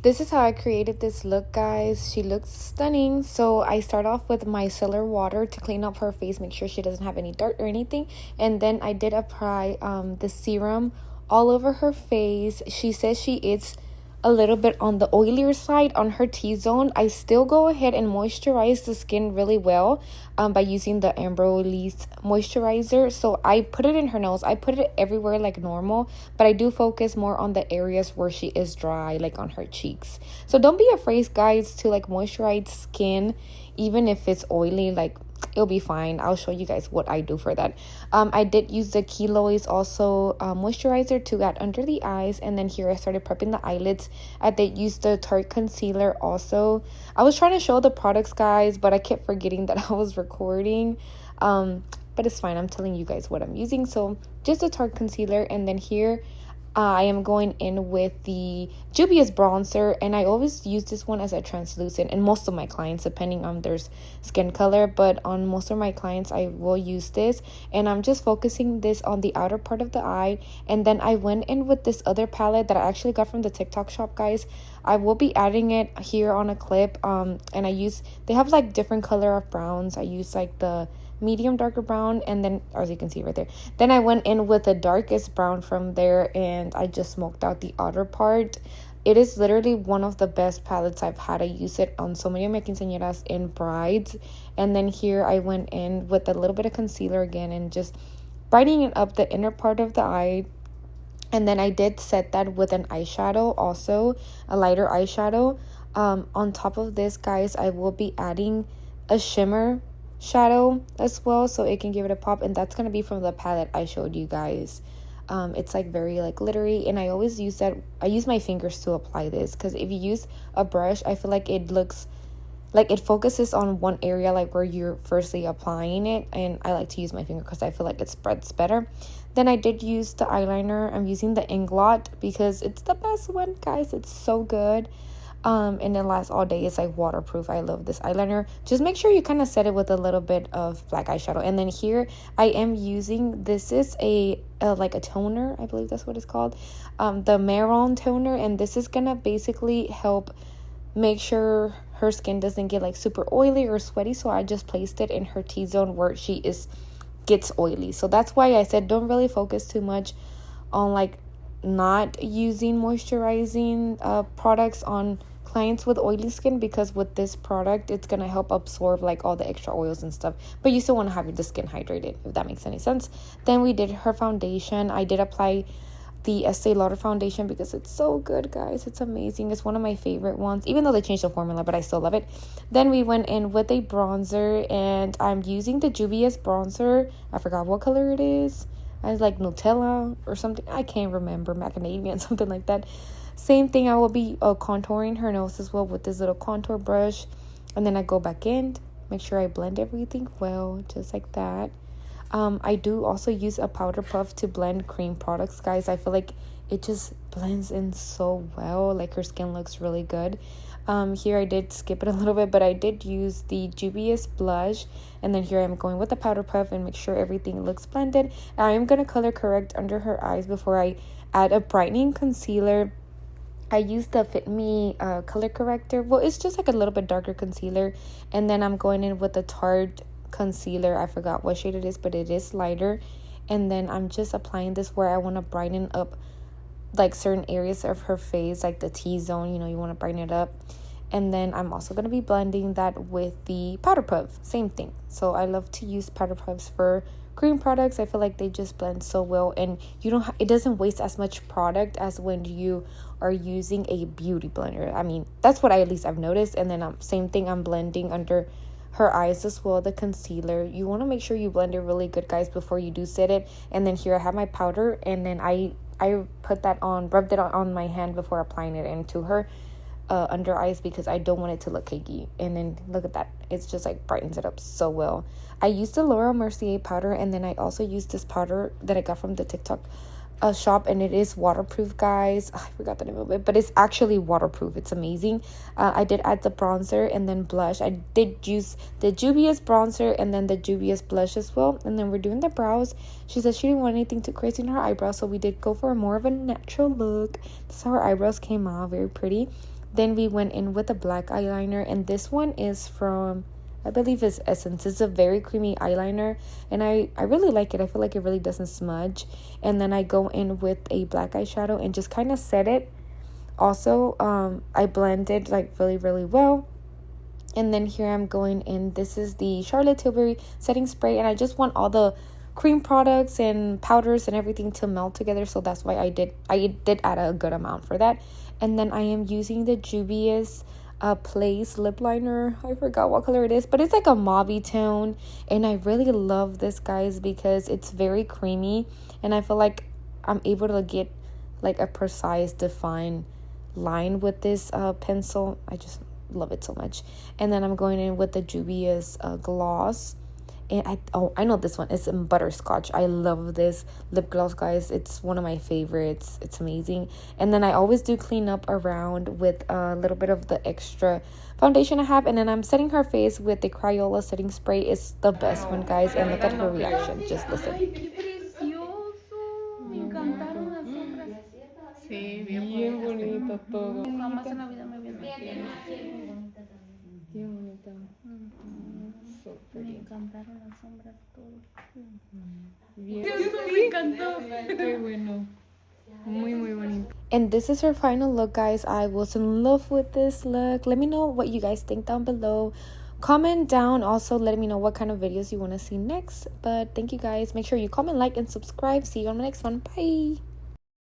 This is how I created this look, guys. She looks stunning. So I start off with micellar water to clean up her face, make sure she doesn't have any dirt or anything. And then I did apply the serum all over her face. She says she is a little bit on the oilier side on her T-zone. I still go ahead and moisturize the skin really well by using the Amberoli's moisturizer. So I put it in her nose. I put it everywhere like normal, but I do focus more on the areas where she is dry, like on her cheeks. So don't be afraid, guys, to like moisturize skin even if it's oily. Like, it'll be fine. I'll show you guys what I do for that. I did use the Kilo's also moisturizer to get under the eyes, and then here I started prepping the eyelids. I did use the Tarte concealer also. I was trying to show the products, guys, but I kept forgetting that I was recording. But it's fine. I'm telling you guys what I'm using. So just the Tarte concealer, and then here I am going in with the Juvia's bronzer, and I always use this one as a translucent, and most of my clients, depending on their skin color, but on most of my clients I will use this. And I'm just focusing this on the outer part of the eye, and then I went in with this other palette that I actually got from the TikTok shop, guys. I will be adding it here on a clip, and they have like different color of browns. I use like the medium darker brown, and then, as you can see right there, then I went in with the darkest brown from there, and I just smoked out the outer part. It is literally one of the best palettes I've had. I use it on so many of my quinceañeras and brides. And then here I went in with a little bit of concealer again and just brightening up the inner part of the eye. And then I did set that with an eyeshadow, also a lighter eyeshadow. On top of this, guys, I will be adding a shimmer shadow as well, so it can give it a pop, and that's going to be from the palette I showed you guys. It's like very like glittery, and I always use that. I use my fingers to apply this, because if you use a brush, I feel like it looks like it focuses on one area, like where you're firstly applying it, and I like to use my finger because I feel like it spreads better. Then I did use the eyeliner. I'm using the Inglot because it's the best one, guys. It's so good. And it lasts all day. It's like waterproof. I love this eyeliner. Just make sure you kind of set it with a little bit of black eyeshadow. And then here I am using, this is like a toner, I believe that's what it's called, the Marron toner, and this is gonna basically help make sure her skin doesn't get like super oily or sweaty. So I just placed it in her T-zone where she gets oily. So that's why I said don't really focus too much on like not using moisturizing products on clients with oily skin, because with this product it's gonna help absorb like all the extra oils and stuff, but you still want to have the skin hydrated, if that makes any sense. Then we did her foundation. I did apply the Estee Lauder foundation because it's so good, guys. It's amazing. It's one of my favorite ones, even though they changed the formula, but I still love it. Then we went in with a bronzer, and I'm using the Juvia's bronzer. I forgot what color it is. I was like Nutella or something. I can't remember. Macadamia, something like that. Same thing. I will be contouring her nose as well with this little contour brush. And then I go back in, make sure I blend everything well, just like that. I do also use a powder puff to blend cream products, guys. I feel like it just blends in so well. Like, her skin looks really good. Here I did skip it a little bit, but I did use the Juvia's blush, and then here I'm going with the powder puff and make sure everything looks blended. I am going to color correct under her eyes before I add a brightening concealer. I used the Fit Me color corrector. Well, it's just like a little bit darker concealer, and then I'm going in with the Tarte concealer. I forgot what shade it is, but it is lighter. And then I'm just applying this where I want to brighten up like certain areas of her face, like the T-zone, you know, you want to brighten it up. And then I'm also going to be blending that with the powder puff, same thing. So I love to use powder puffs for cream products. I feel like they just blend so well, and you don't it doesn't waste as much product as when you are using a beauty blender. I mean, that's what at least I've noticed. And then same thing, I'm blending under her eyes as well, the concealer. You want to make sure you blend it really good, guys, before you do set it. And then here I have my powder, and then I put that on, rubbed it on my hand before applying it into her under eyes, because I don't want it to look cakey. And then look at that, it's just like brightens it up so well. I used the Laura Mercier powder, and then I also used this powder that I got from the TikTok shop, and it is waterproof, guys. I forgot the name of it, but it's actually waterproof. It's amazing. I did add the bronzer and then blush. I did use the Juvia's bronzer and then the Juvia's blush as well. And then we're doing the brows. She said she didn't want anything too crazy in her eyebrows, so we did go for more of a natural look. That's how her eyebrows came out, very pretty. Then we went in with a black eyeliner, and this one is from, I believe it's Essence. It's a very creamy eyeliner, and I really like it. I feel like it really doesn't smudge. And then I go in with a black eyeshadow and just kind of set it. Also, I blended like really, really well. And then here I'm going in. This is the Charlotte Tilbury setting spray, and I just want all the cream products and powders and everything to melt together, so that's why I did add a good amount for that. And then I am using the Juvia's Place lip liner. I forgot what color it is, but it's like a mauve tone, and I really love this, guys, because it's very creamy, and I feel like I'm able to get like a precise defined line with this pencil. I just love it so much. And then I'm going in with the Juvia's gloss. And I know this one. It's in butterscotch. I love this lip gloss, guys. It's one of my favorites. It's amazing. And then I always do clean up around with a little bit of the extra foundation I have. And then I'm setting her face with the Crayola setting spray. It's the best one, guys. And look at her reaction. Just listen. Sí, bien bonito todo. Mamá se Navidad me viene bien bonita. So pretty. Me encantaron las sombras todo. Bien. Me encantó. Qué bueno. Muy, muy bonito. And this is her final look, guys. I was in love with this look. Let me know what you guys think down below. Comment down. Also, let me know what kind of videos you want to see next. But thank you, guys. Make sure you comment, like, and subscribe. See you on the next one. Bye.